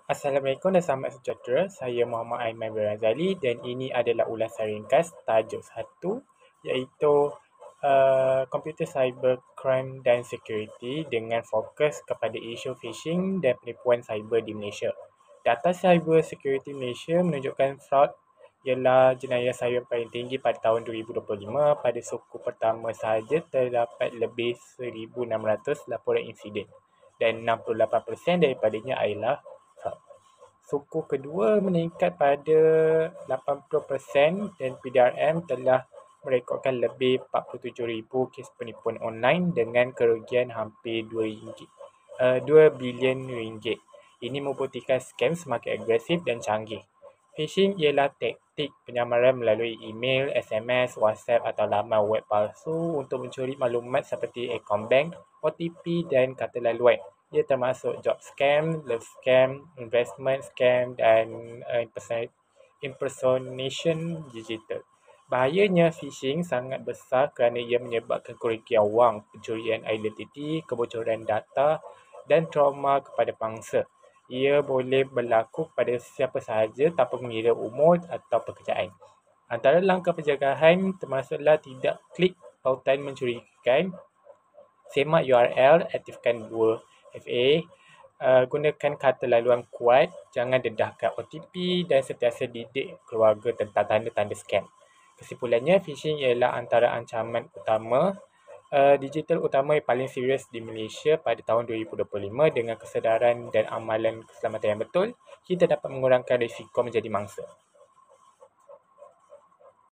Assalamualaikum dan selamat sejahtera. Saya Muhammad Aiman Razali dan ini adalah ulasan ringkas tajuk 1 iaitu Komputer Cyber Crime dan Security dengan fokus kepada isu phishing dan penipuan cyber di Malaysia. Data Cyber Security Malaysia menunjukkan fraud ialah jenayah cyber paling tinggi pada tahun 2025. Pada suku pertama sahaja terdapat lebih 1,600 laporan insiden dan 68% daripadanya adalah fraud. Suku kedua meningkat pada 80% dan PDRM telah merekodkan lebih 47,000 kes penipuan online dengan kerugian hampir RM2 bilion. Ini membuktikan skam semakin agresif dan canggih. Phishing ialah taktik penyamaran melalui email, SMS, WhatsApp atau laman web palsu untuk mencuri maklumat seperti akaun bank, OTP dan kata laluan. Ia termasuk job scam, love scam, investment scam dan impersonation digital. Bahayanya phishing sangat besar kerana ia menyebabkan kerugian wang, pencurian identiti, kebocoran data dan trauma kepada bangsa. Ia boleh berlaku pada siapa sahaja tanpa mengira umur atau pekerjaan. Antara langkah pencegahan termasuklah tidak klik tautan mencurigakan, semak URL, aktifkan 2FA, gunakan kata laluan kuat, jangan dedahkan OTP dan sentiasa didik keluarga tentang tanda-tanda skam. Kesimpulannya, phishing ialah antara ancaman utama digital utama yang paling serius di Malaysia pada tahun 2025. Dengan kesedaran dan amalan keselamatan yang betul, kita dapat mengurangkan risiko menjadi mangsa.